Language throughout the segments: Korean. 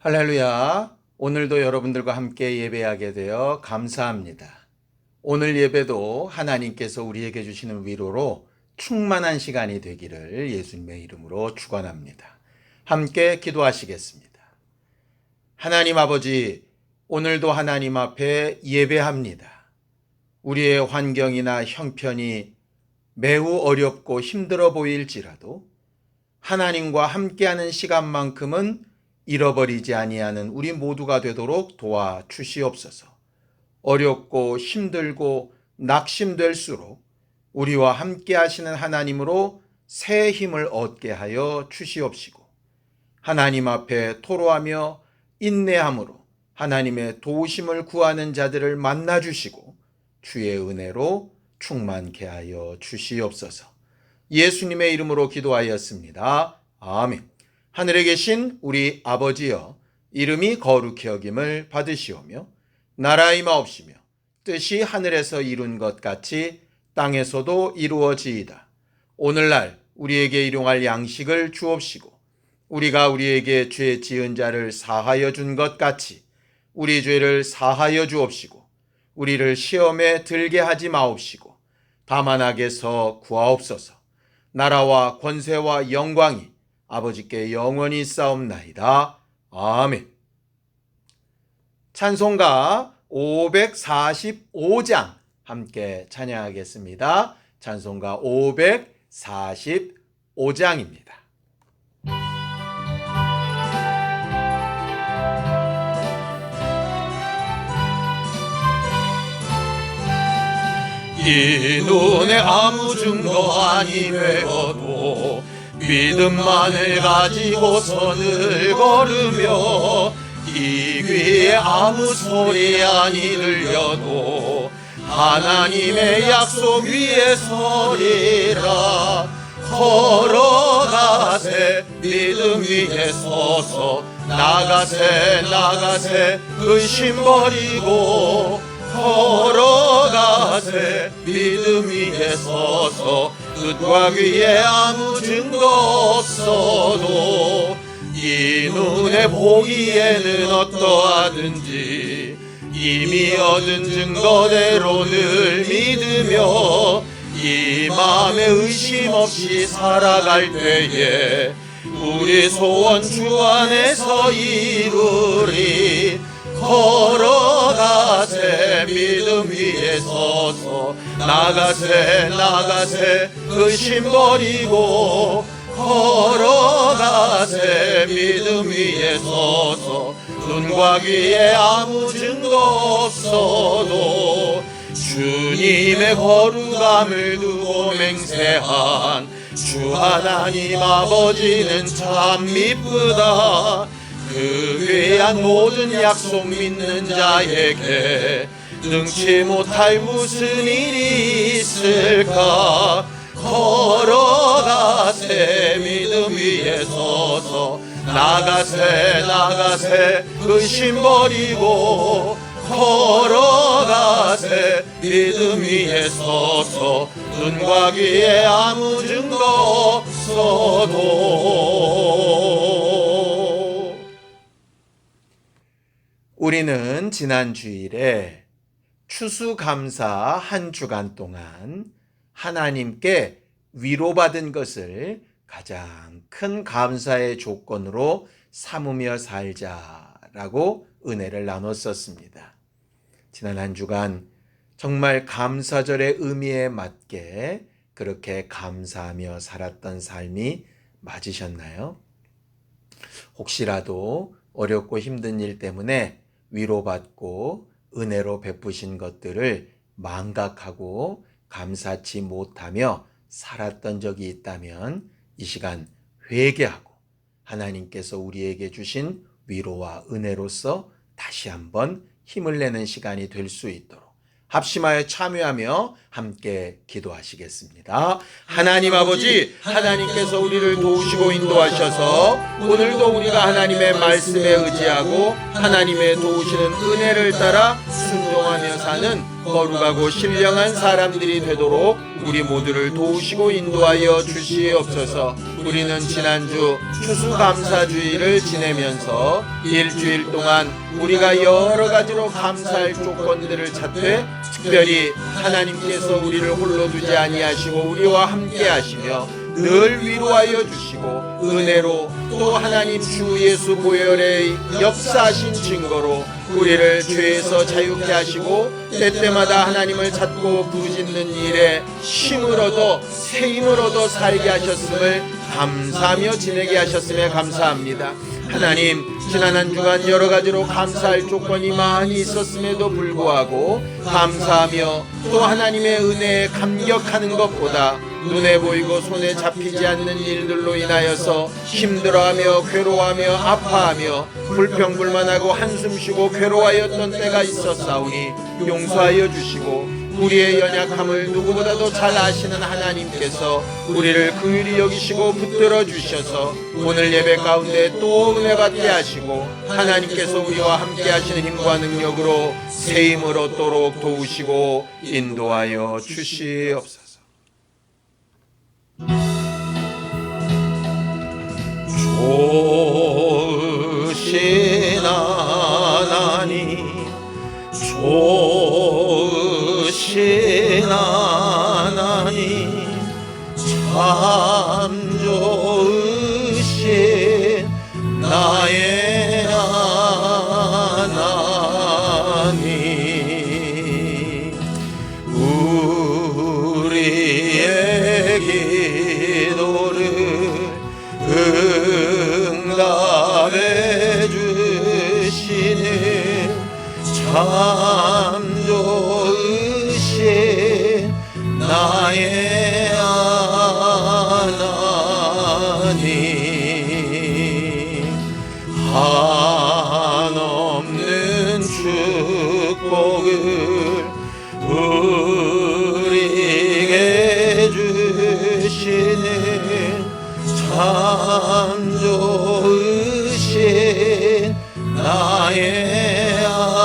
할렐루야. 오늘도 여러분들과 함께 예배하게 되어 감사합니다. 오늘 예배도 하나님께서 우리에게 주시는 위로로 충만한 시간이 되기를 예수님의 이름으로 축원합니다. 함께 기도하시겠습니다. 하나님 아버지, 오늘도 하나님 앞에 예배합니다. 우리의 환경이나 형편이 매우 어렵고 힘들어 보일지라도 하나님과 함께하는 시간만큼은 잃어버리지 아니하는 우리 모두가 되도록 도와주시옵소서. 어렵고 힘들고 낙심될수록 우리와 함께 하시는 하나님으로 새 힘을 얻게 하여 주시옵시고, 하나님 앞에 토로하며 인내함으로 하나님의 도우심을 구하는 자들을 만나 주시고 주의 은혜로 충만케 하여 주시옵소서. 예수님의 이름으로 기도하였습니다. 아멘. 하늘에 계신 우리 아버지여, 이름이 거룩히 여김을 받으시오며 나라의 마옵시며 뜻이 하늘에서 이룬 것 같이 땅에서도 이루어지이다. 오늘날 우리에게 일용할 양식을 주옵시고, 우리가 우리에게 죄 지은 자를 사하여 준 것 같이 우리 죄를 사하여 주옵시고, 우리를 시험에 들게 하지 마옵시고 다만 악에서 구하옵소서. 나라와 권세와 영광이 아버지께 영원히 싸움나이다. 아멘. 찬송가 545장 함께 찬양하겠습니다. 찬송가 545장입니다. 이 눈에 아무 증거 아니 되어도 믿음만을 가지고 선을 걸으며, 이 귀에 아무 소리 아니 들려도 하나님의 약속 위에 서리라. 걸어가세 믿음 위에 서서, 나가세 의심 버리고, 걸어가세 믿음 위에 서서, 뜻과 귀에 아무 증거 없어도 이 눈에 보기에는 어떠하든지 이미 얻은 증거대로 늘 믿으며, 이 마음에 의심 없이 살아갈 때에 우리 소원 주 안에서 이루리. 걸어가세 믿음 위에 서서, 나가세 의심 버리고, 걸어가세 믿음 위에 서서, 눈과 귀에 아무 증거 없어도 주님의 거룩함을 두고 맹세한 주 하나님 아버지는 참 미쁘다. 그 귀한 모든 약속 믿는 자에게 능치 못할 무슨 일이 있을까. 걸어가세 믿음 위에 서서, 나가세 의심 버리고, 걸어가세 믿음 위에 서서, 눈과 귀에 아무 증거 없어도. 우리는 지난 주일에 추수감사 한 주간 동안 하나님께 위로받은 것을 가장 큰 감사의 조건으로 삼으며 살자라고 은혜를 나눴었습니다. 지난 한 주간 정말 감사절의 의미에 맞게 그렇게 감사하며 살았던 삶이 맞으셨나요? 혹시라도 어렵고 힘든 일 때문에 위로받고 은혜로 베푸신 것들을 망각하고 감사치 못하며 살았던 적이 있다면 이 시간 회개하고 하나님께서 우리에게 주신 위로와 은혜로서 다시 한번 힘을 내는 시간이 될 수 있도록 합심하여 참여하며 함께 기도하시겠습니다. 하나님 아버지, 하나님께서 우리를 도우시고 인도하셔서 오늘도 우리가 하나님의 말씀에 의지하고 하나님의 도우시는 은혜를 따라 순종하며 사는 거룩하고 신령한 사람들이 되도록 우리 모두를 도우시고 인도하여 주시옵소서. 우리는 지난주 추수감사주의를 지내면서 일주일 동안 우리가 여러 가지로 감사할 조건들을 찾되 특별히 하나님께서 우리를 홀로 두지 아니하시고 우리와 함께 하시며 늘 위로하여 주시고 은혜로 또 하나님 주 예수 보혈의 역사하신 증거로 우리를 죄에서 자유케 하시고 때때마다 하나님을 찾고 부르짖는 일에 힘을 얻어 새 힘을 얻어 살게 하셨음을 감사하며 지내게 하셨음에 감사합니다. 하나님, 지난 한 주간 여러 가지로 감사할 조건이 많이 있었음에도 불구하고 감사하며 또 하나님의 은혜에 감격하는 것보다 눈에 보이고 손에 잡히지 않는 일들로 인하여서 힘들어하며 괴로워하며 아파하며 불평불만하고 한숨 쉬고 괴로워하였던 때가 있었사오니 용서하여 주시고 우리의 연약함을 누구보다도 잘 아시는 하나님께서 우리를 긍휼히 여기시고 붙들어 주셔서 오늘 예배 가운데 또 은혜 받게 하시고 하나님께서 우리와 함께 하시는 힘과 능력으로 새 힘을 얻도록 도우시고 인도하여 주시옵소서. 좋으신 하나님, 좋으신 하나님, 참 좋으신 나의 하나님, 우리의 기도를 응답해 주시는 참 좋으신 나의 하나님, 한없는 축복을 우리에게 주시는 참 좋으신 나의 하나님.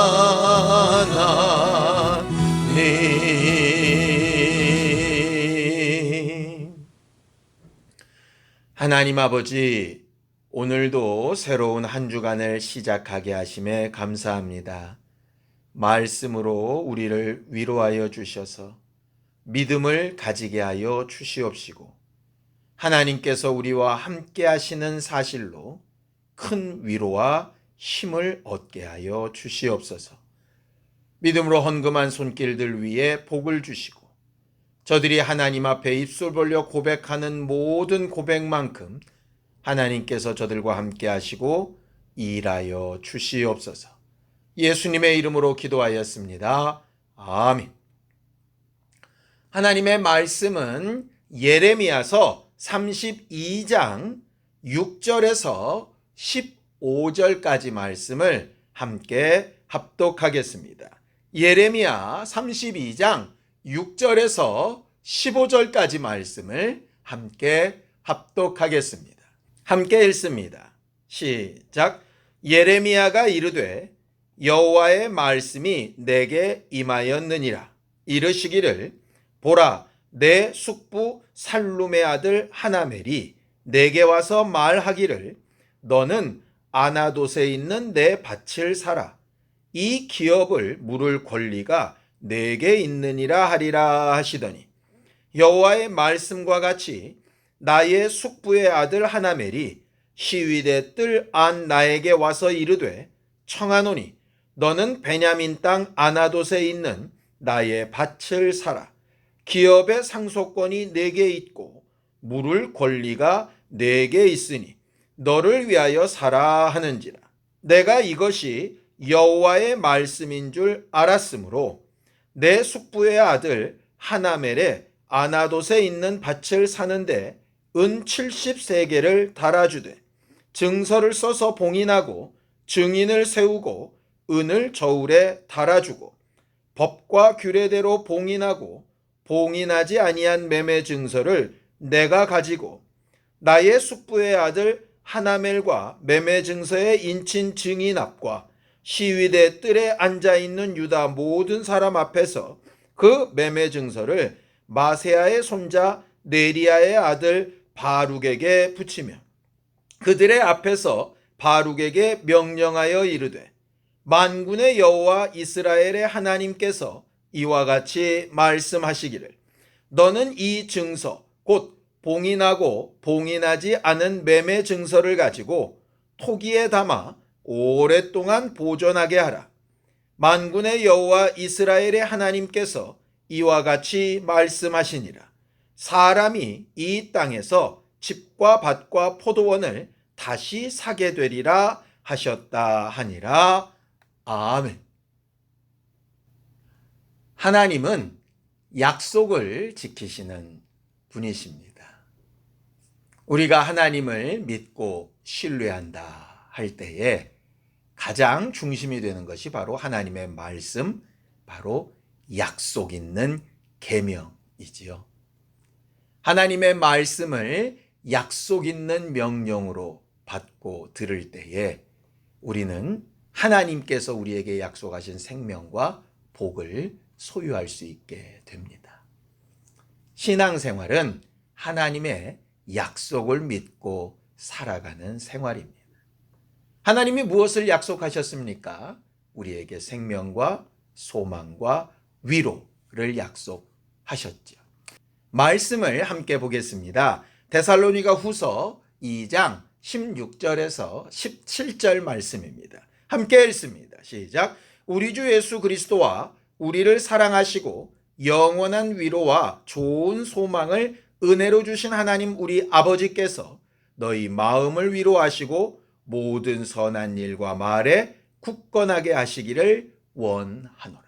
하나님 아버지, 오늘도 새로운 한 주간을 시작하게 하심에 감사합니다. 말씀으로 우리를 위로하여 주셔서 믿음을 가지게 하여 주시옵시고 하나님께서 우리와 함께 하시는 사실로 큰 위로와 힘을 얻게 하여 주시옵소서. 믿음으로 헌금한 손길들 위에 복을 주시고 저들이 하나님 앞에 입술 벌려 고백하는 모든 고백만큼 하나님께서 저들과 함께 하시고 일하여 주시옵소서. 예수님의 이름으로 기도하였습니다. 아멘. 하나님의 말씀은 예레미야서 32장 6절에서 15절까지 말씀을 함께 합독하겠습니다. 예레미야 32장 6절에서 15절까지 말씀을 함께 합독하겠습니다. 함께 읽습니다. 시작. 예레미야가 이르되 여호와의 말씀이 내게 임하였느니라. 이르시기를 보라, 내 숙부 살룸의 아들 하나멜이 내게 와서 말하기를 너는 아나돗에 있는 내 밭을 사라. 이 기업을 물을 권리가 내게 있느니라 하리라 하시더니 여호와의 말씀과 같이 나의 숙부의 아들 하나멜이 시위대 뜰 안 나에게 와서 이르되 청하노니 너는 베냐민 땅 아나돗에 있는 나의 밭을 사라. 기업의 상속권이 내게 있고 물을 권리가 내게 있으니 너를 위하여 사라 하는지라. 내가 이것이 여호와의 말씀인 줄 알았으므로 내 숙부의 아들 하나멜의 아나돗에 있는 밭을 사는데 은 70세겔을 달아주되 증서를 써서 봉인하고 증인을 세우고 은을 저울에 달아주고 법과 규례대로 봉인하고 봉인하지 아니한 매매 증서를 내가 가지고 나의 숙부의 아들 하나멜과 매매 증서의 인친 증인 앞과 시위대 뜰에 앉아있는 유다 모든 사람 앞에서 그 매매 증서를 마세아의 손자 네리야의 아들 바룩에게 붙이며 그들의 앞에서 바룩에게 명령하여 이르되 만군의 여호와 이스라엘의 하나님께서 이와 같이 말씀하시기를 너는 이 증서 곧 봉인하고 봉인하지 않은 매매 증서를 가지고 토기에 담아 오랫동안 보존하게 하라. 만군의 여호와 이스라엘의 하나님께서 이와 같이 말씀하시니라. 사람이 이 땅에서 집과 밭과 포도원을 다시 사게 되리라 하셨다 하니라. 아멘. 하나님은 약속을 지키시는 분이십니다. 우리가 하나님을 믿고 신뢰한다 할 때에 가장 중심이 되는 것이 바로 하나님의 말씀, 바로 약속 있는 계명이지요. 하나님의 말씀을 약속 있는 명령으로 받고 들을 때에 우리는 하나님께서 우리에게 약속하신 생명과 복을 소유할 수 있게 됩니다. 신앙생활은 하나님의 약속을 믿고 살아가는 생활입니다. 하나님이 무엇을 약속하셨습니까? 우리에게 생명과 소망과 위로를 약속하셨죠. 말씀을 함께 보겠습니다. 데살로니가 후서 2장 16절에서 17절 말씀입니다. 함께 읽습니다. 시작. 우리 주 예수 그리스도와 우리를 사랑하시고 영원한 위로와 좋은 소망을 은혜로 주신 하나님 우리 아버지께서 너희 마음을 위로하시고 모든 선한 일과 말에 굳건하게 하시기를 원하노라.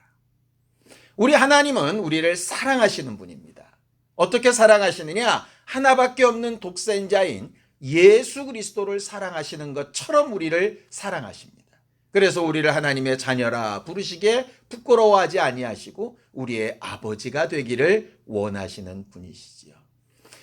우리 하나님은 우리를 사랑하시는 분입니다. 어떻게 사랑하시느냐? 하나밖에 없는 독생자인 예수 그리스도를 사랑하시는 것처럼 우리를 사랑하십니다. 그래서 우리를 하나님의 자녀라 부르시기에 부끄러워하지 아니하시고 우리의 아버지가 되기를 원하시는 분이시지요.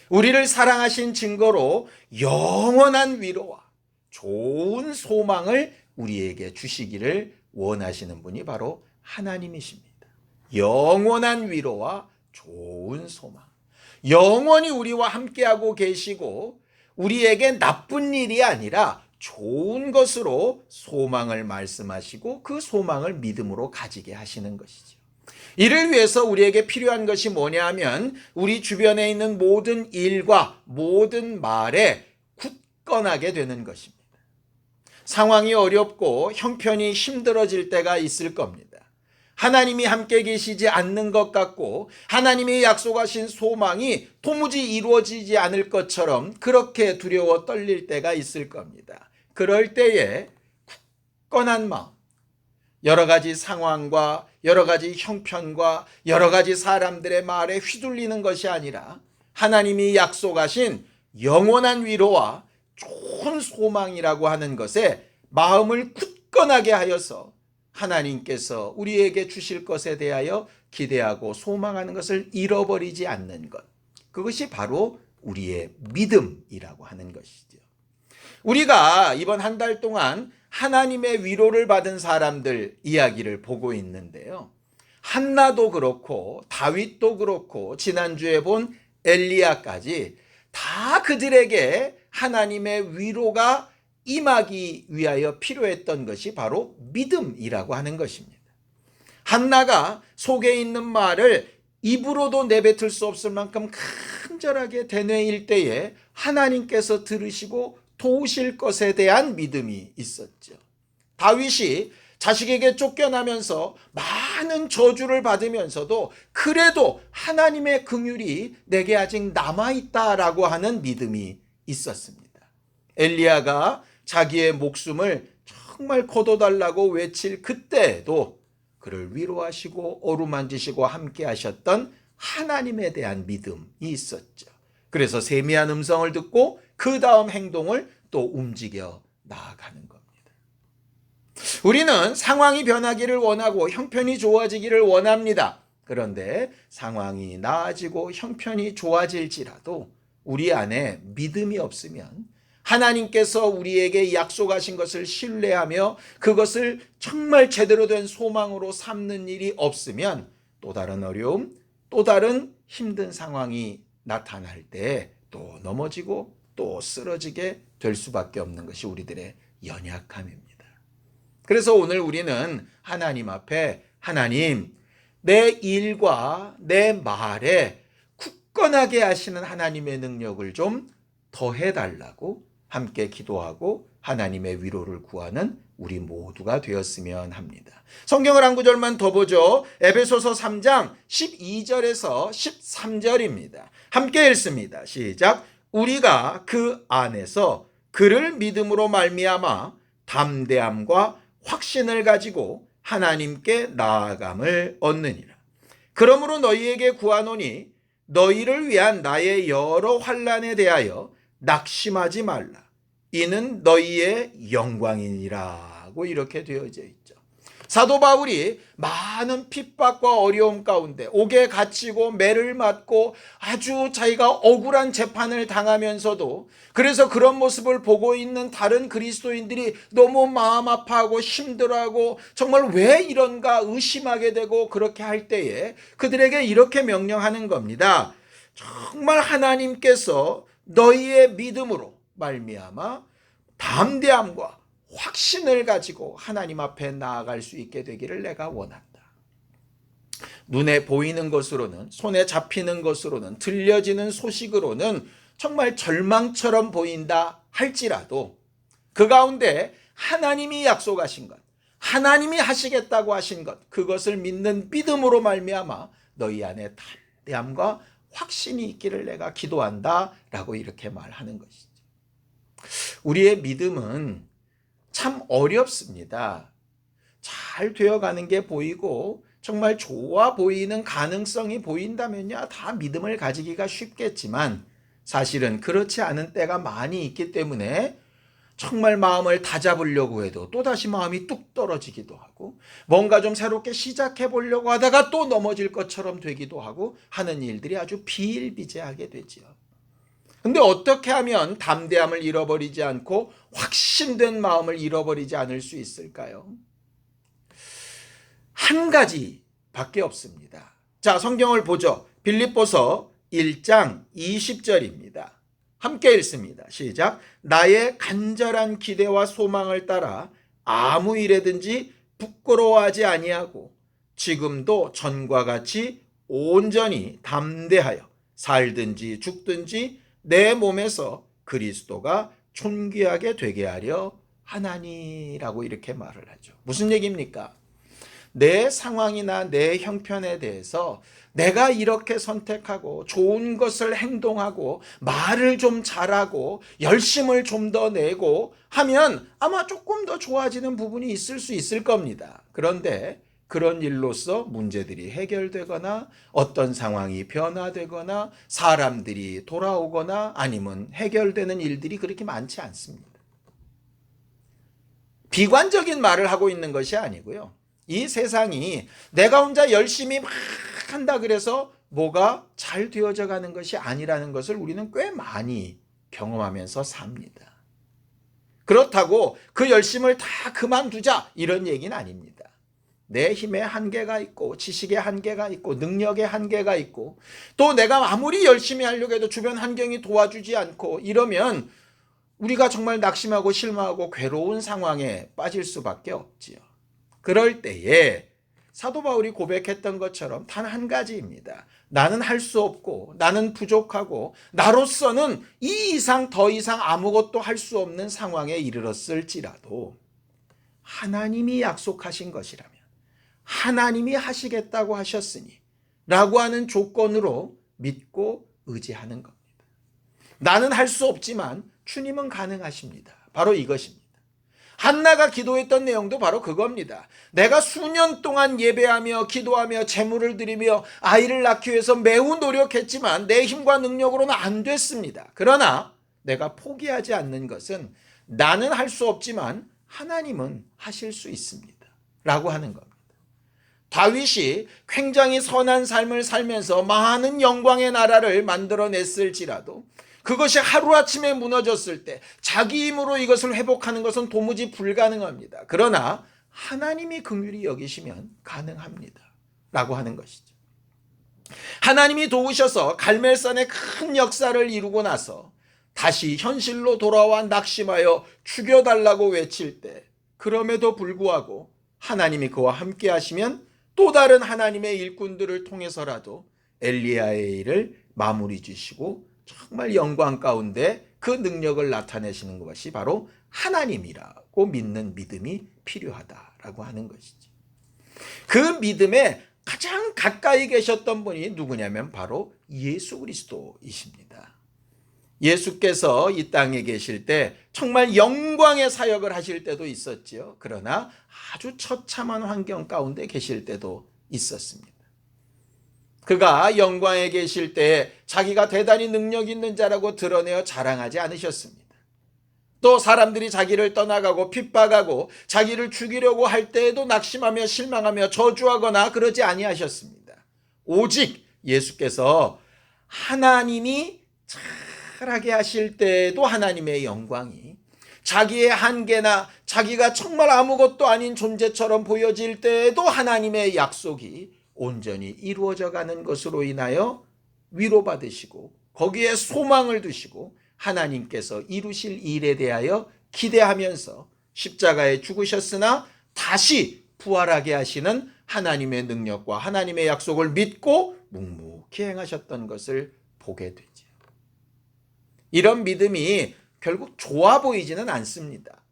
우리를 사랑하신 증거로 영원한 위로와 좋은 소망을 우리에게 주시기를 원하시는 분이 바로 하나님이십니다. 영원한 위로와 좋은 소망. 영원히 우리와 함께하고 계시고 우리에게 나쁜 일이 아니라 좋은 것으로 소망을 말씀하시고 그 소망을 믿음으로 가지게 하시는 것이죠. 이를 위해서 우리에게 필요한 것이 뭐냐 하면 우리 주변에 있는 모든 일과 모든 말에 굳건하게 되는 것입니다. 상황이 어렵고 형편이 힘들어질 때가 있을 겁니다. 하나님이 함께 계시지 않는 것 같고 하나님이 약속하신 소망이 도무지 이루어지지 않을 것처럼 그렇게 두려워 떨릴 때가 있을 겁니다. 그럴 때에 굳건한 마음, 여러 가지 상황과 여러 가지 형편과 여러 가지 사람들의 말에 휘둘리는 것이 아니라 하나님이 약속하신 영원한 위로와 좋은 소망이라고 하는 것에 마음을 굳건하게 하여서 하나님께서 우리에게 주실 것에 대하여 기대하고 소망하는 것을 잃어버리지 않는 것. 그것이 바로 우리의 믿음이라고 하는 것이죠. 우리가 이번 한 달 동안 하나님의 위로를 받은 사람들 이야기를 보고 있는데요. 한나도 그렇고 다윗도 그렇고 지난주에 본 엘리야까지 다 그들에게 하나님의 위로가 임하기 위하여 필요했던 것이 바로 믿음이라고 하는 것입니다. 한나가 속에 있는 말을 입으로도 내뱉을 수 없을 만큼 간절하게 되뇌일 때에 하나님께서 들으시고 도우실 것에 대한 믿음이 있었죠. 다윗이 자식에게 쫓겨나면서 많은 저주를 받으면서도 그래도 하나님의 긍휼이 내게 아직 남아있다라고 하는 믿음이 있었습니다. 엘리야가 자기의 목숨을 정말 거둬달라고 외칠 그때에도 그를 위로하시고 어루만지시고 함께 하셨던 하나님에 대한 믿음이 있었죠. 그래서 세미한 음성을 듣고 그 다음 행동을 또 움직여 나아가는 겁니다. 우리는 상황이 변하기를 원하고 형편이 좋아지기를 원합니다. 그런데 상황이 나아지고 형편이 좋아질지라도 우리 안에 믿음이 없으면 하나님께서 우리에게 약속하신 것을 신뢰하며 그것을 정말 제대로 된 소망으로 삼는 일이 없으면 또 다른 어려움, 또 다른 힘든 상황이 나타날 때 또 넘어지고 또 쓰러지게 될 수밖에 없는 것이 우리들의 연약함입니다. 그래서 오늘 우리는 하나님 앞에 하나님, 내 일과 내 말에 굳건하게 하시는 하나님의 능력을 좀 더해달라고 함께 기도하고 하나님의 위로를 구하는 우리 모두가 되었으면 합니다. 성경을 한 구절만 더 보죠. 에베소서 3장 12절에서 13절입니다. 함께 읽습니다. 시작. 우리가 그 안에서 그를 믿음으로 말미암아 담대함과 확신을 가지고 하나님께 나아감을 얻느니라. 그러므로 너희에게 구하노니 너희를 위한 나의 여러 환난에 대하여 낙심하지 말라. 이는 너희의 영광이니라고 이렇게 되어져 있죠. 사도 바울이 많은 핍박과 어려움 가운데 옥에 갇히고 매를 맞고 아주 자기가 억울한 재판을 당하면서도 그래서 그런 모습을 보고 있는 다른 그리스도인들이 너무 마음 아파하고 힘들어하고 정말 왜 이런가 의심하게 되고 그렇게 할 때에 그들에게 이렇게 명령하는 겁니다. 정말 하나님께서 너희의 믿음으로 말미암아 담대함과 확신을 가지고 하나님 앞에 나아갈 수 있게 되기를 내가 원한다. 눈에 보이는 것으로는, 손에 잡히는 것으로는, 들려지는 소식으로는 정말 절망처럼 보인다 할지라도 그 가운데 하나님이 약속하신 것, 하나님이 하시겠다고 하신 것, 그것을 믿는 믿음으로 말미암아 너희 안에 담대함과 확신이 있기를 내가 기도한다 라고 이렇게 말하는 것이죠. 우리의 믿음은 참 어렵습니다. 잘 되어가는 게 보이고 정말 좋아 보이는 가능성이 보인다면야 다 믿음을 가지기가 쉽겠지만 사실은 그렇지 않은 때가 많이 있기 때문에 정말 마음을 다잡으려고 해도 또다시 마음이 뚝 떨어지기도 하고 뭔가 좀 새롭게 시작해 보려고 하다가 또 넘어질 것처럼 되기도 하고 하는 일들이 아주 비일비재하게 되지요. 근데 어떻게 하면 담대함을 잃어버리지 않고 확신된 마음을 잃어버리지 않을 수 있을까요? 한 가지밖에 없습니다. 자, 성경을 보죠. 빌립보서 1장 20절입니다. 함께 읽습니다. 시작. 나의 간절한 기대와 소망을 따라 아무 일에든지 부끄러워하지 아니하고 지금도 전과 같이 온전히 담대하여 살든지 죽든지 내 몸에서 그리스도가 존귀하게 되게 하려 하나니라고 이렇게 말을 하죠. 무슨 얘기입니까? 내 상황이나 내 형편에 대해서 내가 이렇게 선택하고 좋은 것을 행동하고 말을 좀 잘하고 열심을 좀 더 내고 하면 아마 조금 더 좋아지는 부분이 있을 수 있을 겁니다. 그런데 그런 일로서 문제들이 해결되거나 어떤 상황이 변화되거나 사람들이 돌아오거나 아니면 해결되는 일들이 그렇게 많지 않습니다. 비관적인 말을 하고 있는 것이 아니고요. 이 세상이 내가 혼자 열심히 막 한다 그래서 뭐가 잘 되어져 가는 것이 아니라는 것을 우리는 꽤 많이 경험하면서 삽니다. 그렇다고 그 열심을 다 그만두자 이런 얘기는 아닙니다. 내 힘에 한계가 있고 지식의 한계가 있고 능력의 한계가 있고 또 내가 아무리 열심히 하려고 해도 주변 환경이 도와주지 않고 이러면 우리가 정말 낙심하고 실망하고 괴로운 상황에 빠질 수밖에 없지요. 그럴 때에 사도 바울이 고백했던 것처럼 단 한 가지입니다. 나는 할 수 없고 나는 부족하고 나로서는 이 이상 더 이상 아무것도 할 수 없는 상황에 이르렀을지라도 하나님이 약속하신 것이라면 하나님이 하시겠다고 하셨으니 라고 하는 조건으로 믿고 의지하는 겁니다. 나는 할 수 없지만 주님은 가능하십니다. 바로 이것입니다. 한나가 기도했던 내용도 바로 그겁니다. 내가 수년 동안 예배하며 기도하며 제물을 드리며 아이를 낳기 위해서 매우 노력했지만 내 힘과 능력으로는 안 됐습니다. 그러나 내가 포기하지 않는 것은 나는 할 수 없지만 하나님은 하실 수 있습니다. 라고 하는 겁니다. 다윗이 굉장히 선한 삶을 살면서 많은 영광의 나라를 만들어냈을지라도 그것이 하루아침에 무너졌을 때 자기 힘으로 이것을 회복하는 것은 도무지 불가능합니다. 그러나 하나님이 긍휼히 여기시면 가능합니다. 라고 하는 것이죠. 하나님이 도우셔서 갈멜산의 큰 역사를 이루고 나서 다시 현실로 돌아와 낙심하여 죽여달라고 외칠 때, 그럼에도 불구하고 하나님이 그와 함께 하시면 또 다른 하나님의 일꾼들을 통해서라도 엘리야의 일을 마무리 지시고 정말 영광 가운데 그 능력을 나타내시는 것이 바로 하나님이라고 믿는 믿음이 필요하다라고 하는 것이지. 그 믿음에 가장 가까이 계셨던 분이 누구냐면 바로 예수 그리스도이십니다. 예수께서 이 땅에 계실 때 정말 영광의 사역을 하실 때도 있었지요. 그러나 아주 처참한 환경 가운데 계실 때도 있었습니다. 그가 영광에 계실 때 자기가 대단히 능력 있는 자라고 드러내어 자랑하지 않으셨습니다. 또 사람들이 자기를 떠나가고 핍박하고 자기를 죽이려고 할 때에도 낙심하며 실망하며 저주하거나 그러지 아니하셨습니다. 오직 예수께서 하나님이 잘하게 하실 때에도 하나님의 영광이, 자기의 한계나 자기가 정말 아무것도 아닌 존재처럼 보여질 때에도 하나님의 약속이 온전히 이루어져 가는 것으로 인하여 위로받으시고 거기에 소망을 두시고 하나님께서 이루실 일에 대하여 기대하면서 십자가에 죽으셨으나 다시 부활하게 하시는 하나님의 능력과 하나님의 약속을 믿고 묵묵히 행하셨던 것을 보게 되죠. 이런 믿음이 결국 좋아 보이지는 않습니다.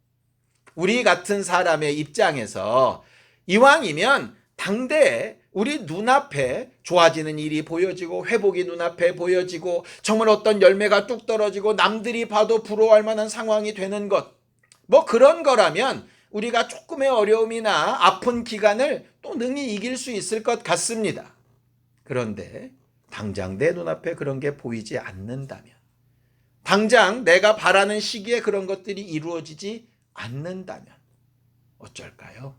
우리 같은 사람의 입장에서 이왕이면 당대에 우리 눈앞에 좋아지는 일이 보여지고 회복이 눈앞에 보여지고 정말 어떤 열매가 뚝 떨어지고 남들이 봐도 부러워할 만한 상황이 되는 것, 뭐 그런 거라면 우리가 조금의 어려움이나 아픈 기간을 또 능히 이길 수 있을 것 같습니다. 그런데 당장 내 눈앞에 그런 게 보이지 않는다면, 당장 내가 바라는 시기에 그런 것들이 이루어지지 않는다면 어쩔까요?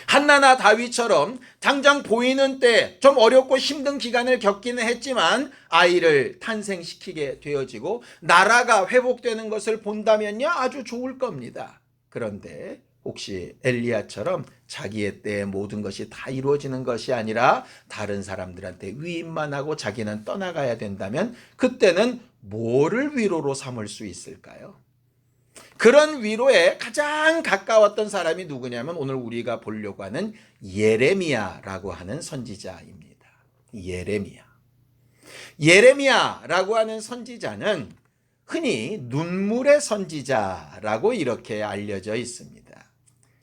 한나나 다윗처럼 당장 보이는 때 좀 어렵고 힘든 기간을 겪기는 했지만 아이를 탄생시키게 되어지고 나라가 회복되는 것을 본다면요 아주 좋을 겁니다. 그런데 혹시 엘리야처럼 자기의 때에 모든 것이 다 이루어지는 것이 아니라 다른 사람들한테 위임만 하고 자기는 떠나가야 된다면 그때는 뭐를 위로로 삼을 수 있을까요? 그런 위로에 가장 가까웠던 사람이 누구냐면 오늘 우리가 보려고 하는 예레미야라고 하는 선지자입니다. 예레미야라고 하는 선지자는 흔히 눈물의 선지자라고 이렇게 알려져 있습니다.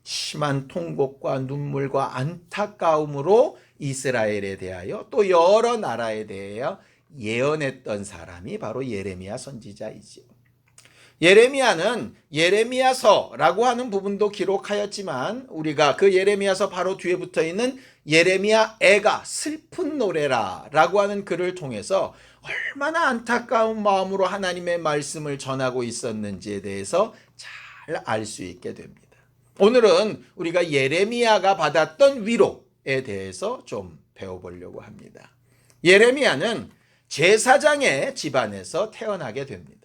심한 통곡과 눈물과 안타까움으로 이스라엘에 대하여 또 여러 나라에 대하여 예언했던 사람이 바로 예레미야 선지자이죠. 예레미야는 예레미야서라고 하는 부분도 기록하였지만 우리가 그 예레미야서 바로 뒤에 붙어 있는 예레미야 애가 슬픈 노래라라고 하는 글을 통해서 얼마나 안타까운 마음으로 하나님의 말씀을 전하고 있었는지에 대해서 잘 알 수 있게 됩니다. 오늘은 우리가 예레미야가 받았던 위로에 대해서 좀 배워보려고 합니다. 예레미야는 제사장의 집안에서 태어나게 됩니다.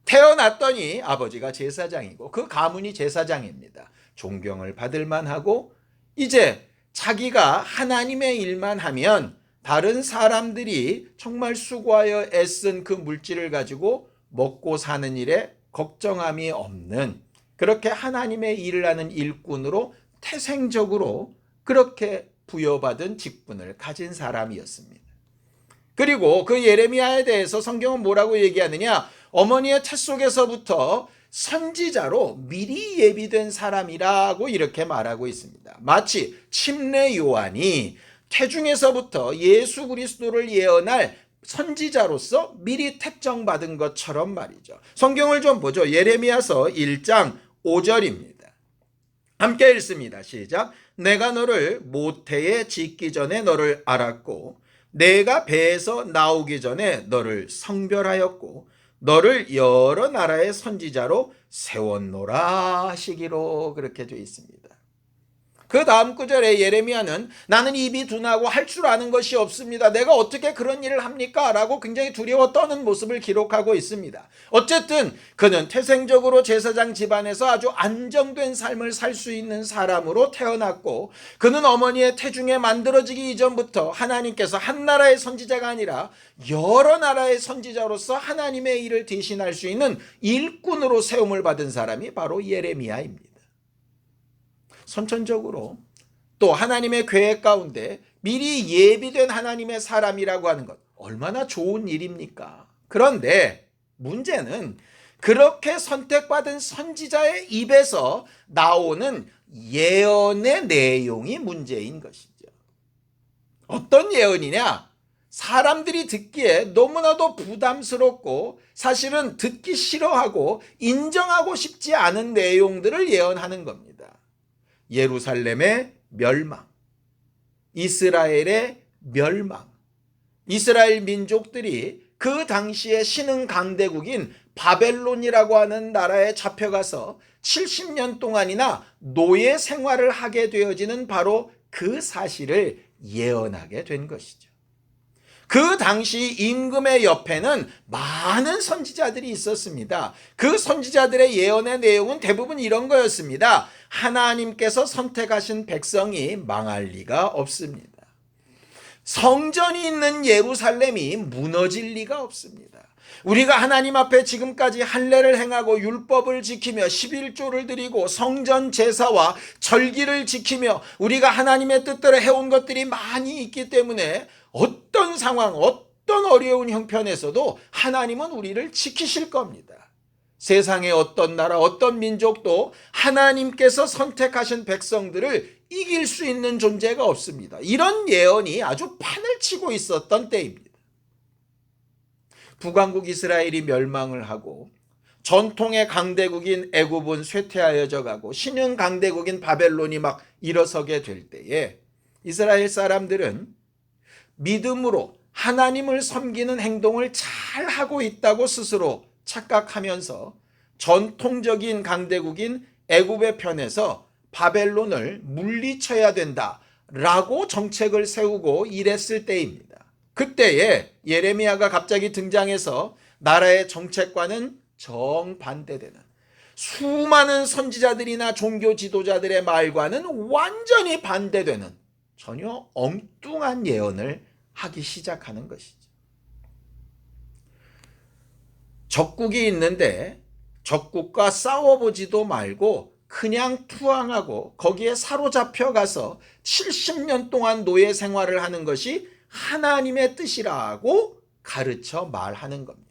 태어났더니 아버지가 제사장이고 그 가문이 제사장입니다. 존경을 받을 만하고 이제 자기가 하나님의 일만 하면 다른 사람들이 정말 수고하여 애쓴 그 물질을 가지고 먹고 사는 일에 걱정함이 없는 그렇게 하나님의 일을 하는 일꾼으로 태생적으로 그렇게 부여받은 직분을 가진 사람이었습니다. 그리고 그 예레미야에 대해서 성경은 뭐라고 얘기하느냐? 어머니의 태 속에서부터 선지자로 미리 예비된 사람이라고 이렇게 말하고 있습니다. 마치 침례 요한이 태중에서부터 예수 그리스도를 예언할 선지자로서 미리 택정받은 것처럼 말이죠. 성경을 좀 보죠. 예레미야서 1장 5절입니다. 함께 읽습니다. 시작. 내가 너를 모태에 짓기 전에 너를 알았고 내가 배에서 나오기 전에 너를 성별하였고 너를 여러 나라의 선지자로 세웠노라 하시기로 그렇게 되어 있습니다. 그 다음 구절에 예레미야는 나는 입이 둔하고 할 줄 아는 것이 없습니다. 내가 어떻게 그런 일을 합니까? 라고 굉장히 두려워 떠는 모습을 기록하고 있습니다. 어쨌든 그는 태생적으로 제사장 집안에서 아주 안정된 삶을 살 수 있는 사람으로 태어났고, 그는 어머니의 태중에 만들어지기 이전부터 하나님께서 한 나라의 선지자가 아니라 여러 나라의 선지자로서 하나님의 일을 대신할 수 있는 일꾼으로 세움을 받은 사람이 바로 예레미야입니다. 선천적으로 또 하나님의 계획 가운데 미리 예비된 하나님의 사람이라고 하는 것, 얼마나 좋은 일입니까? 그런데 문제는 그렇게 선택받은 선지자의 입에서 나오는 예언의 내용이 문제인 것이죠. 어떤 예언이냐? 사람들이 듣기에 너무나도 부담스럽고 사실은 듣기 싫어하고 인정하고 싶지 않은 내용들을 예언하는 겁니다. 예루살렘의 멸망, 이스라엘의 멸망, 이스라엘 민족들이 그 당시에 신흥 강대국인 바벨론이라고 하는 나라에 잡혀가서 70년 동안이나 노예 생활을 하게 되어지는 바로 그 사실을 예언하게 된 것이죠. 그 당시 임금의 옆에는 많은 선지자들이 있었습니다. 그 선지자들의 예언의 내용은 대부분 이런 거였습니다. 하나님께서 선택하신 백성이 망할 리가 없습니다. 성전이 있는 예루살렘이 무너질 리가 없습니다. 우리가 하나님 앞에 지금까지 할례를 행하고 율법을 지키며 11조를 드리고 성전 제사와 절기를 지키며 우리가 하나님의 뜻대로 해온 것들이 많이 있기 때문에 어떤 상황, 어떤 어려운 형편에서도 하나님은 우리를 지키실 겁니다. 세상의 어떤 나라, 어떤 민족도 하나님께서 선택하신 백성들을 이길 수 있는 존재가 없습니다. 이런 예언이 아주 판을 치고 있었던 때입니다. 북왕국 이스라엘이 멸망을 하고 전통의 강대국인 애굽은 쇠퇴하여져 가고 신흥 강대국인 바벨론이 막 일어서게 될 때에 이스라엘 사람들은 믿음으로 하나님을 섬기는 행동을 잘 하고 있다고 스스로 착각하면서 전통적인 강대국인 애굽의 편에서 바벨론을 물리쳐야 된다라고 정책을 세우고 일했을 때입니다. 그때에 예레미야가 갑자기 등장해서 나라의 정책과는 정반대되는 수많은 선지자들이나 종교 지도자들의 말과는 완전히 반대되는 전혀 엉뚱한 예언을 하기 시작하는 것이죠. 적국이 있는데 적국과 싸워보지도 말고 그냥 투항하고 거기에 사로잡혀 가서 70년 동안 노예 생활을 하는 것이 하나님의 뜻이라고 가르쳐 말하는 겁니다.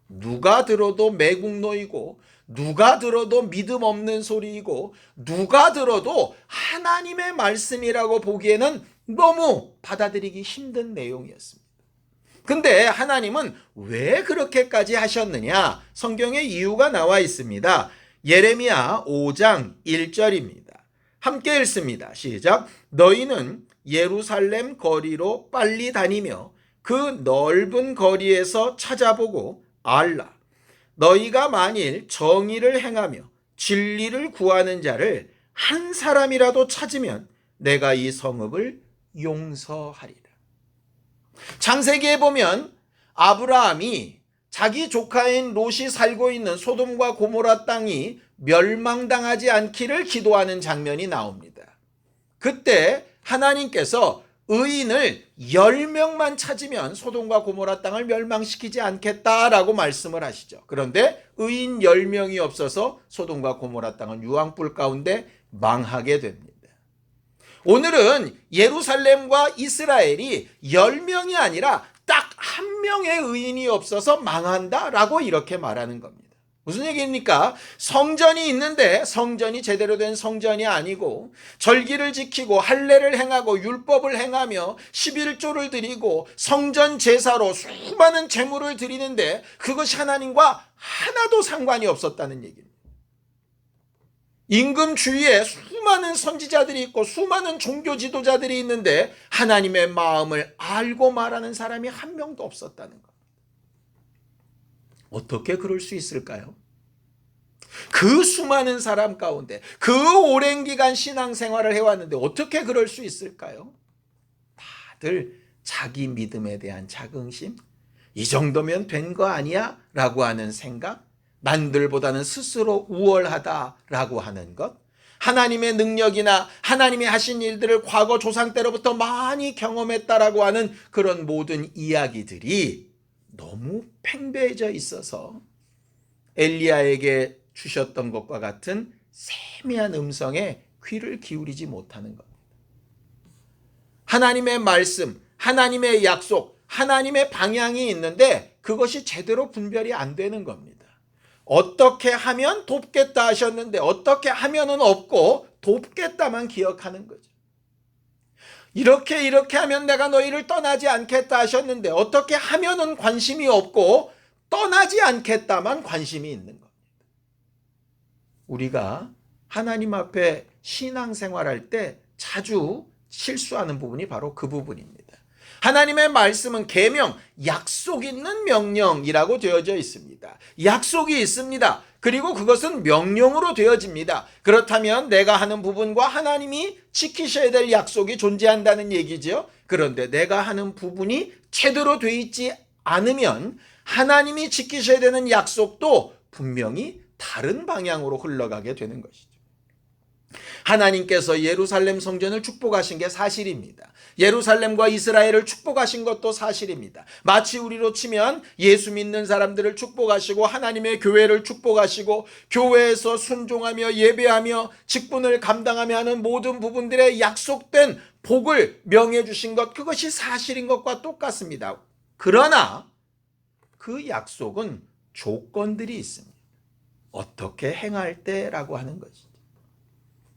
누가 들어도 매국노이고 누가 들어도 믿음 없는 소리이고 누가 들어도 하나님의 말씀이라고 보기에는 너무 받아들이기 힘든 내용이었습니다. 근데 하나님은 왜 그렇게까지 하셨느냐? 성경에 이유가 나와 있습니다. 예레미야 5장 1절입니다. 함께 읽습니다. 시작. 너희는 예루살렘 거리로 빨리 다니며 그 넓은 거리에서 찾아보고 알라. 너희가 만일 정의를 행하며 진리를 구하는 자를 한 사람이라도 찾으면 내가 이 성읍을 용서하리라. 창세기에 보면 아브라함이 자기 조카인 롯이 살고 있는 소돔과 고모라 땅이 멸망당하지 않기를 기도하는 장면이 나옵니다. 그때 하나님께서 의인을 10명만 찾으면 소돔과 고모라 땅을 멸망시키지 않겠다라고 말씀을 하시죠. 그런데 의인 10명이 없어서 소돔과 고모라 땅은 유황불 가운데 망하게 됩니다. 오늘은 예루살렘과 이스라엘이 10명이 아니라 딱 한 명의 의인이 없어서 망한다라고 이렇게 말하는 겁니다. 무슨 얘기입니까? 성전이 있는데 성전이 제대로 된 성전이 아니고 절기를 지키고 할례를 행하고 율법을 행하며 11조를 드리고 성전 제사로 수많은 제물을 드리는데 그것이 하나님과 하나도 상관이 없었다는 얘기입니다. 임금 주위에 수많은 선지자들이 있고 수많은 종교 지도자들이 있는데 하나님의 마음을 알고 말하는 사람이 한 명도 없었다는 것. 어떻게 그럴 수 있을까요? 그 수많은 사람 가운데 그 오랜 기간 신앙생활을 해왔는데 어떻게 그럴 수 있을까요? 다들 자기 믿음에 대한 자긍심, 이 정도면 된 거 아니야? 라고 하는 생각, 남들보다는 스스로 우월하다라고 하는 것, 하나님의 능력이나 하나님이 하신 일들을 과거 조상 때로부터 많이 경험했다라고 하는 그런 모든 이야기들이 너무 팽배해져 있어서 엘리야에게 주셨던 것과 같은 세미한 음성에 귀를 기울이지 못하는 겁니다. 하나님의 말씀, 하나님의 약속, 하나님의 방향이 있는데 그것이 제대로 분별이 안 되는 겁니다. 어떻게 하면 돕겠다 하셨는데 어떻게 하면은 없고 돕겠다만 기억하는 거죠. 이렇게 하면 내가 너희를 떠나지 않겠다 하셨는데 어떻게 하면은 관심이 없고 떠나지 않겠다만 관심이 있는 겁니다. 우리가 하나님 앞에 신앙생활할 때 자주 실수하는 부분이 바로 그 부분입니다. 하나님의 말씀은 계명, 약속 있는 명령이라고 되어져 있습니다. 약속이 있습니다. 그리고 그것은 명령으로 되어집니다. 그렇다면 내가 하는 부분과 하나님이 지키셔야 될 약속이 존재한다는 얘기죠. 그런데 내가 하는 부분이 제대로 돼 있지 않으면 하나님이 지키셔야 되는 약속도 분명히 다른 방향으로 흘러가게 되는 것이죠. 하나님께서 예루살렘 성전을 축복하신 게 사실입니다. 예루살렘과 이스라엘을 축복하신 것도 사실입니다. 마치 우리로 치면 예수 믿는 사람들을 축복하시고 하나님의 교회를 축복하시고 교회에서 순종하며 예배하며 직분을 감당하며 하는 모든 부분들의 약속된 복을 명해 주신 것, 그것이 사실인 것과 똑같습니다. 그러나 그 약속은 조건들이 있습니다. 어떻게 행할 때라고 하는 것이죠.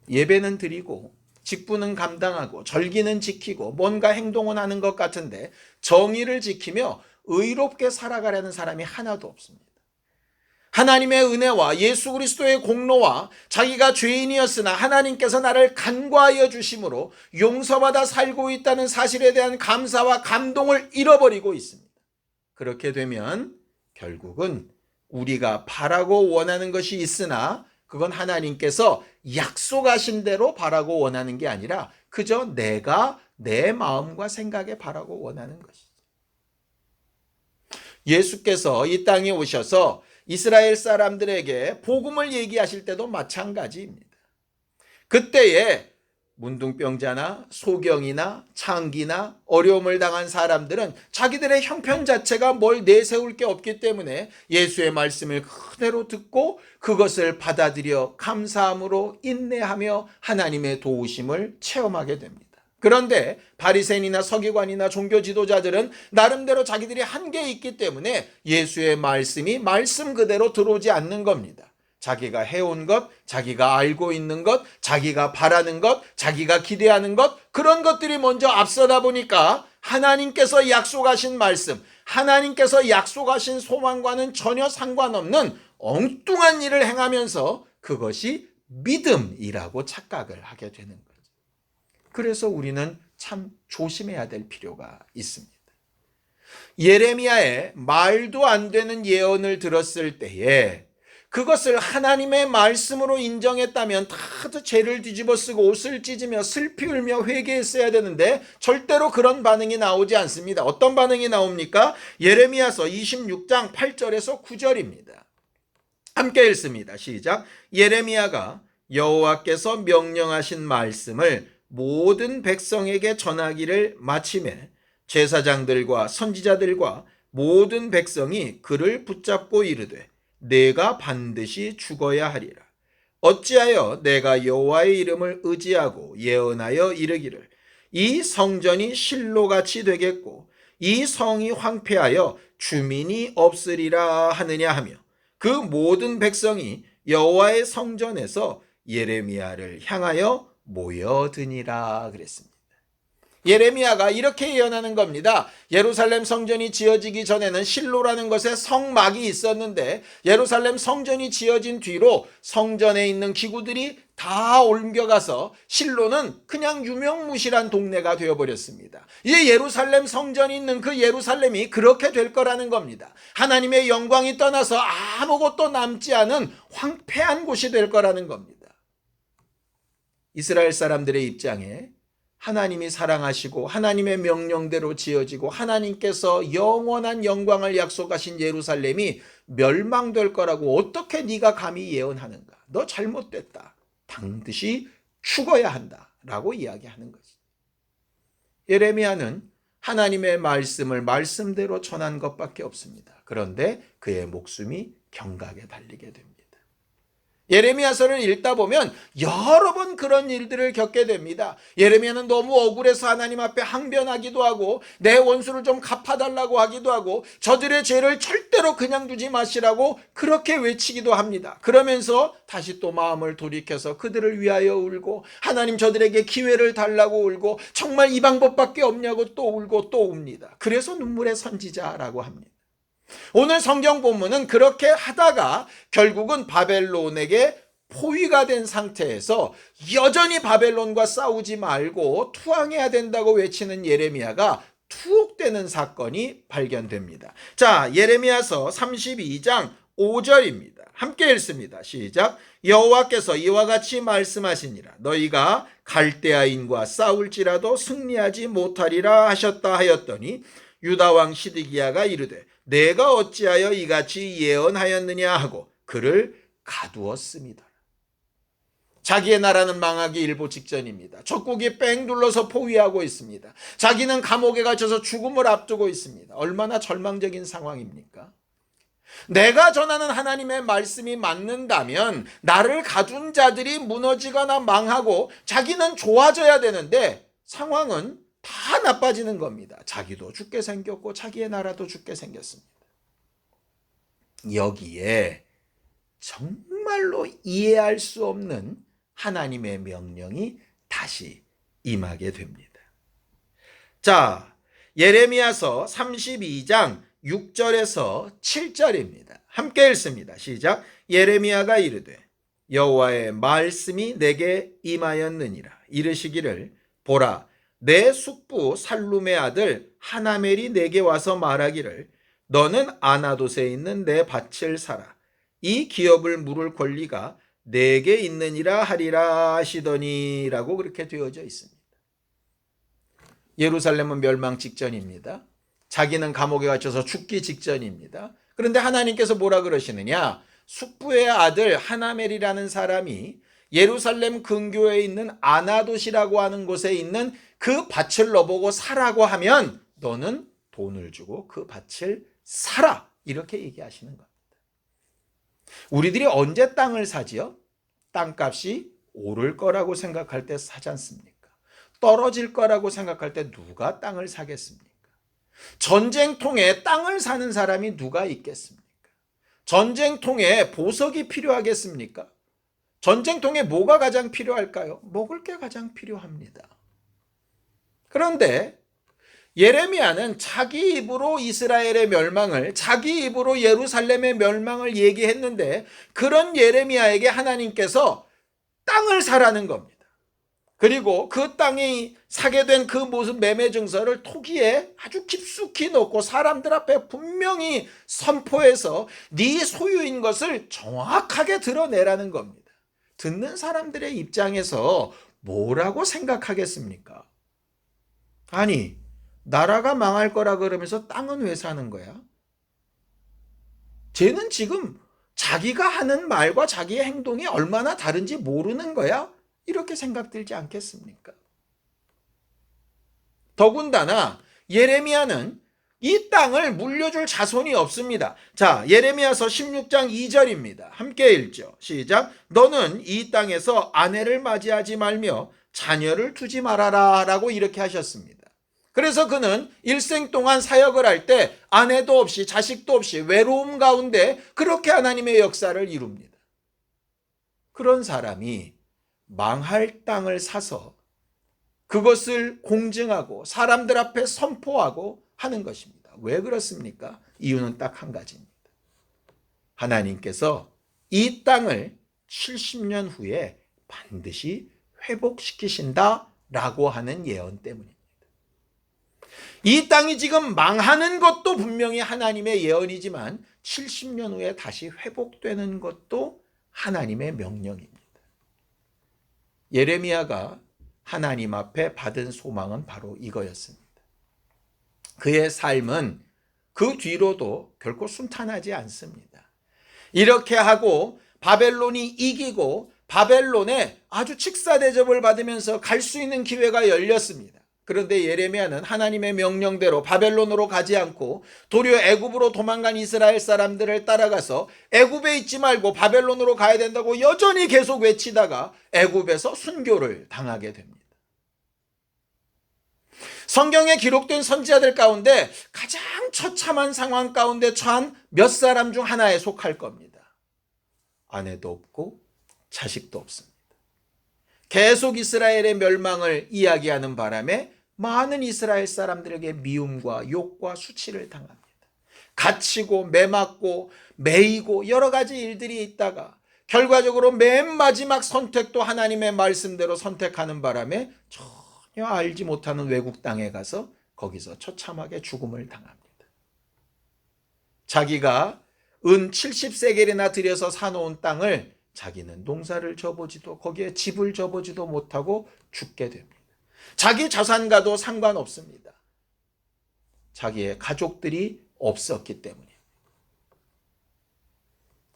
예배는 드리고 직분은 감당하고 절기는 지키고 뭔가 행동은 하는 것 같은데 정의를 지키며 의롭게 살아가려는 사람이 하나도 없습니다. 하나님의 은혜와 예수 그리스도의 공로와 자기가 죄인이었으나 하나님께서 나를 간과하여 주심으로 용서받아 살고 있다는 사실에 대한 감사와 감동을 잃어버리고 있습니다. 그렇게 되면 결국은 우리가 바라고 원하는 것이 있으나 그건 하나님께서 약속하신 대로 바라고 원하는 게 아니라 그저 내가 내 마음과 생각에 바라고 원하는 것이죠. 예수께서 이 땅에 오셔서 이스라엘 사람들에게 복음을 얘기하실 때도 마찬가지입니다. 그때에 문둥병자나 소경이나 창기나 어려움을 당한 사람들은 자기들의 형편 자체가 뭘 내세울 게 없기 때문에 예수의 말씀을 그대로 듣고 그것을 받아들여 감사함으로 인내하며 하나님의 도우심을 체험하게 됩니다. 그런데 바리새인이나 서기관이나 종교 지도자들은 나름대로 자기들이 한계에 있기 때문에 예수의 말씀이 말씀 그대로 들어오지 않는 겁니다. 자기가 해온 것, 자기가 알고 있는 것, 자기가 바라는 것, 자기가 기대하는 것, 그런 것들이 먼저 앞서다 보니까 하나님께서 약속하신 말씀, 하나님께서 약속하신 소망과는 전혀 상관없는 엉뚱한 일을 행하면서 그것이 믿음이라고 착각을 하게 되는 거죠. 그래서 우리는 참 조심해야 될 필요가 있습니다. 예레미야의 말도 안 되는 예언을 들었을 때에 그것을 하나님의 말씀으로 인정했다면 다들 죄를 뒤집어쓰고 옷을 찢으며 슬피 울며 회개했어야 되는데 절대로 그런 반응이 나오지 않습니다. 어떤 반응이 나옵니까? 예레미야서 26장 8절에서 9절입니다. 함께 읽습니다. 시작. 예레미야가 여호와께서 명령하신 말씀을 모든 백성에게 전하기를 마치매 제사장들과 선지자들과 모든 백성이 그를 붙잡고 이르되 내가 반드시 죽어야 하리라. 어찌하여 내가 여호와의 이름을 의지하고 예언하여 이르기를 이 성전이 실로같이 되겠고 이 성이 황폐하여 주민이 없으리라 하느냐 하며 그 모든 백성이 여호와의 성전에서 예레미야를 향하여 모여드니라 그랬습니다. 예레미야가 이렇게 예언하는 겁니다. 예루살렘 성전이 지어지기 전에는 실로라는 것에 성막이 있었는데 예루살렘 성전이 지어진 뒤로 성전에 있는 기구들이 다 옮겨가서 실로는 그냥 유명무실한 동네가 되어버렸습니다. 이 예루살렘 성전이 있는 그 예루살렘이 그렇게 될 거라는 겁니다. 하나님의 영광이 떠나서 아무것도 남지 않은 황폐한 곳이 될 거라는 겁니다. 이스라엘 사람들의 입장에 하나님이 사랑하시고 하나님의 명령대로 지어지고 하나님께서 영원한 영광을 약속하신 예루살렘이 멸망될 거라고 어떻게 네가 감히 예언하는가? 너 잘못됐다. 반드시 죽어야 한다. 라고 이야기하는 거지. 예레미야는 하나님의 말씀을 말씀대로 전한 것밖에 없습니다. 그런데 그의 목숨이 경각에 달리게 됩니다. 예레미야서를 읽다 보면 여러 번 그런 일들을 겪게 됩니다. 예레미야는 너무 억울해서 하나님 앞에 항변하기도 하고 내 원수를 좀 갚아달라고 하기도 하고 저들의 죄를 절대로 그냥 두지 마시라고 그렇게 외치기도 합니다. 그러면서 다시 또 마음을 돌이켜서 그들을 위하여 울고 하나님 저들에게 기회를 달라고 울고 정말 이 방법밖에 없냐고 또 울고 또 웁니다. 그래서 눈물의 선지자라고 합니다. 오늘 성경 본문은 그렇게 하다가 결국은 바벨론에게 포위가 된 상태에서 여전히 바벨론과 싸우지 말고 투항해야 된다고 외치는 예레미야가 투옥되는 사건이 발견됩니다. 자, 예레미야서 32장 5절입니다. 함께 읽습니다. 시작. 여호와께서 이와 같이 말씀하시니라. 너희가 갈대아인과 싸울지라도 승리하지 못하리라 하셨다 하였더니 유다 왕 시드기야가 이르되 내가 어찌하여 이같이 예언하였느냐 하고 그를 가두었습니다. 자기의 나라는 망하기 일보 직전입니다. 적국이 뺑 둘러서 포위하고 있습니다. 자기는 감옥에 갇혀서 죽음을 앞두고 있습니다. 얼마나 절망적인 상황입니까? 내가 전하는 하나님의 말씀이 맞는다면 나를 가둔 자들이 무너지거나 망하고 자기는 좋아져야 되는데 상황은 다 나빠지는 겁니다. 자기도 죽게 생겼고 자기의 나라도 죽게 생겼습니다. 여기에 정말로 이해할 수 없는 하나님의 명령이 다시 임하게 됩니다. 자, 예레미야서 32장 6절에서 7절입니다. 함께 읽습니다. 시작. 예레미야가 이르되 여호와의 말씀이 내게 임하였느니라. 이르시기를 보라 내 숙부 살룸의 아들 하나멜이 내게 와서 말하기를 너는 아나돗에 있는 내 밭을 사라. 이 기업을 물을 권리가 내게 있느니라 하리라 하시더니 라고 그렇게 되어져 있습니다. 예루살렘은 멸망 직전입니다. 자기는 감옥에 갇혀서 죽기 직전입니다. 그런데 하나님께서 뭐라 그러시느냐? 숙부의 아들 하나멜이라는 사람이 예루살렘 근교에 있는 아나돗이라고 하는 곳에 있는 그 밭을 너보고 사라고 하면 너는 돈을 주고 그 밭을 사라. 이렇게 얘기하시는 겁니다. 우리들이 언제 땅을 사지요? 땅값이 오를 거라고 생각할 때 사지 않습니까? 떨어질 거라고 생각할 때 누가 땅을 사겠습니까? 전쟁통에 땅을 사는 사람이 누가 있겠습니까? 전쟁통에 보석이 필요하겠습니까? 전쟁통에 뭐가 가장 필요할까요? 먹을 게 가장 필요합니다. 그런데 예레미야는 자기 입으로 이스라엘의 멸망을, 자기 입으로 예루살렘의 멸망을 얘기했는데 그런 예레미야에게 하나님께서 땅을 사라는 겁니다. 그리고 그 땅이 사게 된 그 모습 매매 증서를 토기에 아주 깊숙이 넣고 사람들 앞에 분명히 선포해서 네 소유인 것을 정확하게 드러내라는 겁니다. 듣는 사람들의 입장에서 뭐라고 생각하겠습니까? 아니, 나라가 망할 거라 그러면서 땅은 왜 사는 거야? 쟤는 지금 자기가 하는 말과 자기의 행동이 얼마나 다른지 모르는 거야? 이렇게 생각들지 않겠습니까? 더군다나 예레미야는 이 땅을 물려줄 자손이 없습니다. 자, 예레미야서 16장 2절입니다. 함께 읽죠. 시작. 너는 이 땅에서 아내를 맞이하지 말며 자녀를 두지 말아라 라고 이렇게 하셨습니다. 그래서 그는 일생 동안 사역을 할 때 아내도 없이 자식도 없이 외로움 가운데 그렇게 하나님의 역사를 이룹니다. 그런 사람이 망할 땅을 사서 그것을 공증하고 사람들 앞에 선포하고 하는 것입니다. 왜 그렇습니까? 이유는 딱 한 가지입니다. 하나님께서 이 땅을 70년 후에 반드시 회복시키신다라고 하는 예언 때문입니다. 이 땅이 지금 망하는 것도 분명히 하나님의 예언이지만 70년 후에 다시 회복되는 것도 하나님의 명령입니다. 예레미야가 하나님 앞에 받은 소망은 바로 이거였습니다. 그의 삶은 그 뒤로도 결코 순탄하지 않습니다. 이렇게 하고 바벨론이 이기고 바벨론에 아주 직사대접을 받으면서 갈 수 있는 기회가 열렸습니다. 그런데 예레미야는 하나님의 명령대로 바벨론으로 가지 않고 도리어 애굽으로 도망간 이스라엘 사람들을 따라가서 애굽에 있지 말고 바벨론으로 가야 된다고 여전히 계속 외치다가 애굽에서 순교를 당하게 됩니다. 성경에 기록된 선지자들 가운데 가장 처참한 상황 가운데 처한 몇 사람 중 하나에 속할 겁니다. 아내도 없고 자식도 없습니다. 계속 이스라엘의 멸망을 이야기하는 바람에 많은 이스라엘 사람들에게 미움과 욕과 수치를 당합니다. 갇히고 매맞고 매이고 여러 가지 일들이 있다가 결과적으로 맨 마지막 선택도 하나님의 말씀대로 선택하는 바람에 전혀 알지 못하는 외국 땅에 가서 거기서 처참하게 죽음을 당합니다. 자기가 은 70세겔이나 들여서 사놓은 땅을 자기는 농사를 져보지도 거기에 집을 져보지도 못하고 죽게 됩니다. 자기 자산과도 상관없습니다. 자기의 가족들이 없었기 때문에.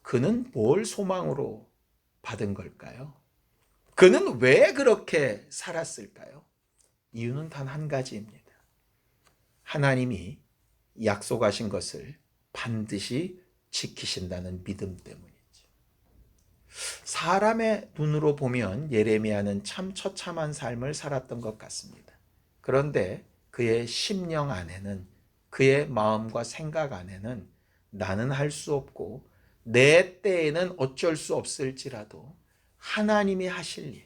그는 뭘 소망으로 받은 걸까요? 그는 왜 그렇게 살았을까요? 이유는 단 한 가지입니다. 하나님이 약속하신 것을 반드시 지키신다는 믿음 때문이죠. 사람의 눈으로 보면 예레미야는 참 처참한 삶을 살았던 것 같습니다. 그런데 그의 심령 안에는, 그의 마음과 생각 안에는 나는 할 수 없고 내 때에는 어쩔 수 없을지라도 하나님이 하실 일,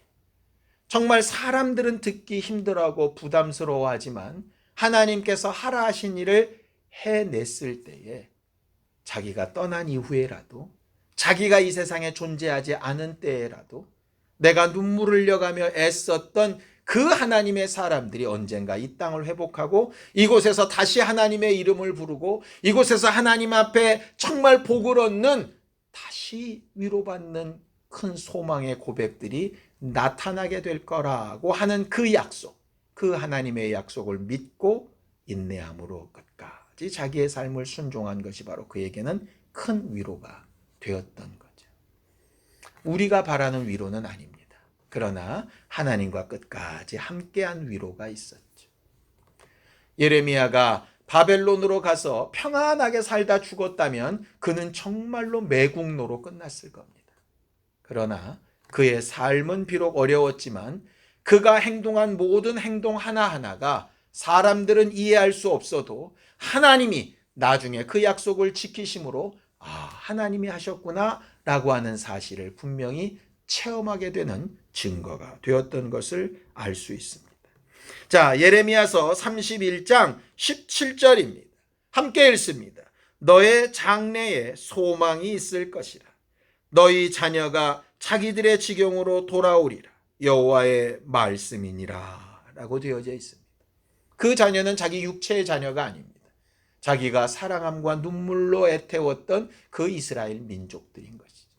정말 사람들은 듣기 힘들어하고 부담스러워하지만 하나님께서 하라 하신 일을 해냈을 때에 자기가 떠난 이후에라도, 자기가 이 세상에 존재하지 않은 때에라도 내가 눈물을 흘려가며 애썼던 그 하나님의 사람들이 언젠가 이 땅을 회복하고 이곳에서 다시 하나님의 이름을 부르고 이곳에서 하나님 앞에 정말 복을 얻는, 다시 위로받는 큰 소망의 고백들이 나타나게 될 거라고 하는 그 약속, 그 하나님의 약속을 믿고 인내함으로 끝까지 자기의 삶을 순종한 것이 바로 그에게는 큰 위로가 되었던 거죠. 우리가 바라는 위로는 아닙니다. 그러나 하나님과 끝까지 함께한 위로가 있었죠. 예레미야가 바벨론으로 가서 평안하게 살다 죽었다면 그는 정말로 매국노로 끝났을 겁니다. 그러나 그의 삶은 비록 어려웠지만 그가 행동한 모든 행동 하나하나가 사람들은 이해할 수 없어도 하나님이 나중에 그 약속을 지키심으로 하나님이 하셨구나 라고 하는 사실을 분명히 체험하게 되는 증거가 되었던 것을 알 수 있습니다. 자, 예레미야서 31장 17절입니다. 함께 읽습니다. 너의 장래에 소망이 있을 것이라. 너희 자녀가 자기들의 지경으로 돌아오리라. 여호와의 말씀이니라 라고 되어져 있습니다. 그 자녀는 자기 육체의 자녀가 아닙니다. 자기가 사랑함과 눈물로 애태웠던 그 이스라엘 민족들인 것이죠.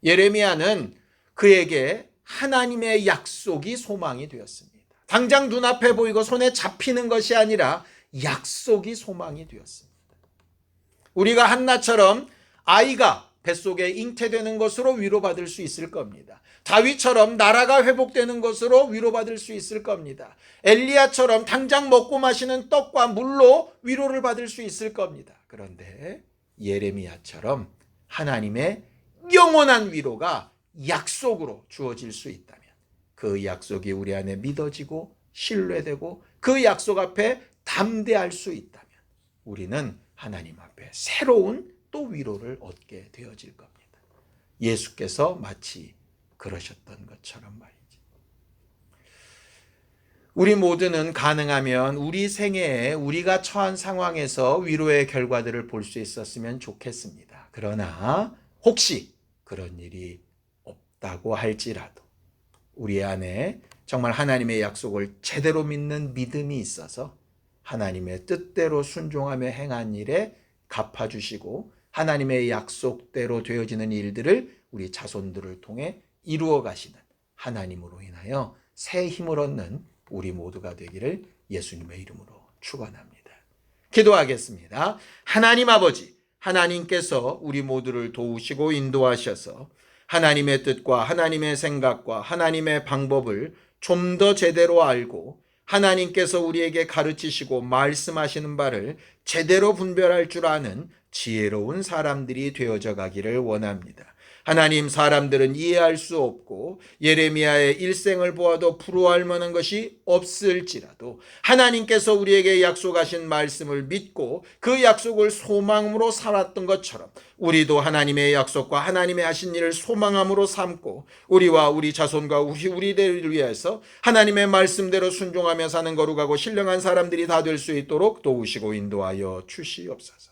예레미야는 그에게 하나님의 약속이 소망이 되었습니다. 당장 눈앞에 보이고 손에 잡히는 것이 아니라 약속이 소망이 되었습니다. 우리가 한나처럼 아이가 뱃속에 잉태되는 것으로 위로받을 수 있을 겁니다. 다윗처럼 나라가 회복되는 것으로 위로받을 수 있을 겁니다. 엘리야처럼 당장 먹고 마시는 떡과 물로 위로를 받을 수 있을 겁니다. 그런데 예레미야처럼 하나님의 영원한 위로가 약속으로 주어질 수 있다면, 그 약속이 우리 안에 믿어지고 신뢰되고 그 약속 앞에 담대할 수 있다면 우리는 하나님 앞에 새로운 또 위로를 얻게 되어질 겁니다. 예수께서 마치 그러셨던 것처럼 말이죠. 우리 모두는 가능하면 우리 생애에 우리가 처한 상황에서 위로의 결과들을 볼 수 있었으면 좋겠습니다. 그러나 혹시 그런 일이 없다고 할지라도 우리 안에 정말 하나님의 약속을 제대로 믿는 믿음이 있어서 하나님의 뜻대로 순종하며 행한 일에 갚아주시고 하나님의 약속대로 되어지는 일들을 우리 자손들을 통해 이루어 가시는 하나님으로 인하여 새 힘을 얻는 우리 모두가 되기를 예수님의 이름으로 축원합니다. 기도하겠습니다. 하나님 아버지, 하나님께서 우리 모두를 도우시고 인도하셔서 하나님의 뜻과 하나님의 생각과 하나님의 방법을 좀 더 제대로 알고 하나님께서 우리에게 가르치시고 말씀하시는 바를 제대로 분별할 줄 아는 지혜로운 사람들이 되어져 가기를 원합니다. 하나님, 사람들은 이해할 수 없고 예레미야의 일생을 보아도 부러워할 만한 것이 없을지라도 하나님께서 우리에게 약속하신 말씀을 믿고 그 약속을 소망으로 살았던 것처럼 우리도 하나님의 약속과 하나님의 하신 일을 소망함으로 삼고 우리와 우리 자손과 우리들을 위해서 하나님의 말씀대로 순종하며 사는 거룩하고 신령한 사람들이 다 될 수 있도록 도우시고 인도하여 주시옵소서.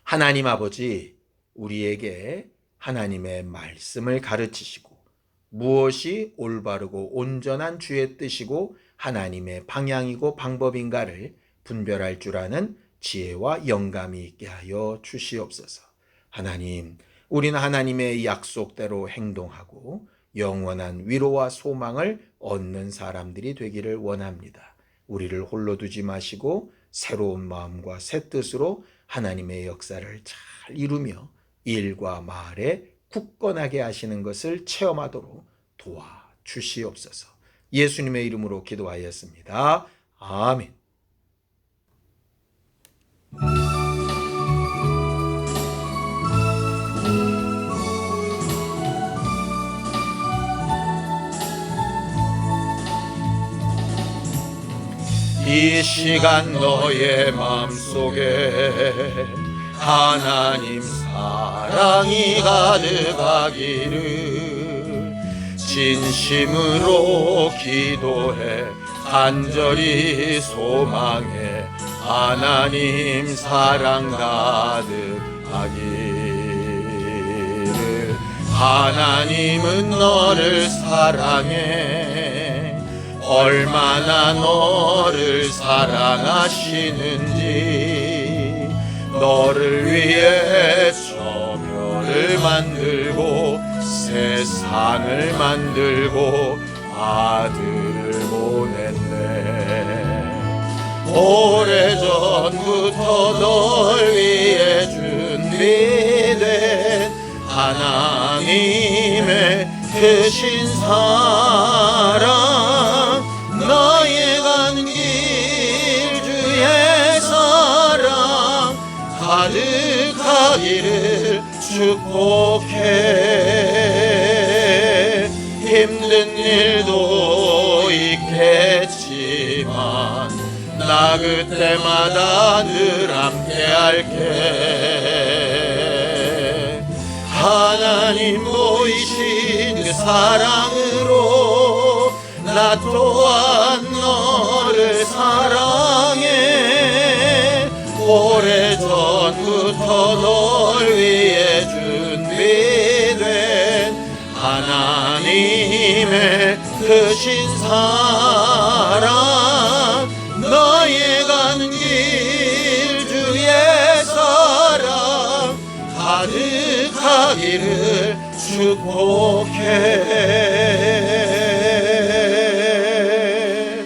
하나님 아버지, 우리에게 하나님의 말씀을 가르치시고 무엇이 올바르고 온전한 주의 뜻이고 하나님의 방향이고 방법인가를 분별할 줄 아는 지혜와 영감이 있게 하여 주시옵소서. 하나님, 우리는 하나님의 약속대로 행동하고 영원한 위로와 소망을 얻는 사람들이 되기를 원합니다. 우리를 홀로 두지 마시고 새로운 마음과 새 뜻으로 하나님의 역사를 잘 이루며 일과 말에 굳건하게 하시는 것을 체험하도록 도와주시옵소서. 예수님의 이름으로 기도하였습니다. 아멘. 이 시간 너의 마음속에 하나님 사랑이 가득하기를 진심으로 기도해 간절히 소망해 하나님 사랑 가득하기를. 하나님은 너를 사랑해 얼마나 너를 사랑하시는지 너를 위해 저별을 만들고 세상을 만들고 아들을 보냈네. 오래전부터 널 위해 준비된 하나님의 크신 사랑 너의 간 길 주의 사랑 가득하기를 축복해. 힘든 일도 있겠지만 나 그때마다 늘 함께 할게. 하나님 보이신 그 사랑으로 나 또한 너를 사랑해. 오래전부터 널 위해 준비된 하나님의 크신 사랑 너의 가는 길 주의 사랑 가득하기를 축복해.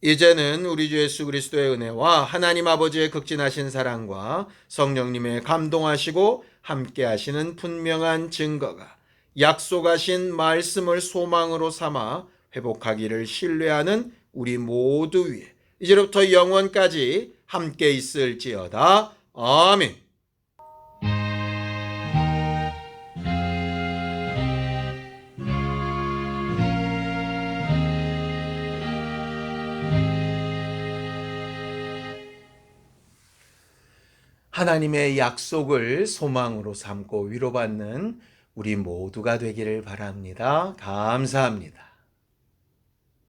이제는 우리 주 예수 그리스도의 은혜와 하나님 아버지의 극진하신 사랑과 성령님의 감동하시고 함께 하시는 분명한 증거가 약속하신 말씀을 소망으로 삼아 회복하기를 신뢰하는 우리 모두 위에 이제부터 영원까지 함께 있을지어다. 아멘. 하나님의 약속을 소망으로 삼고 위로받는 우리 모두가 되기를 바랍니다. 감사합니다.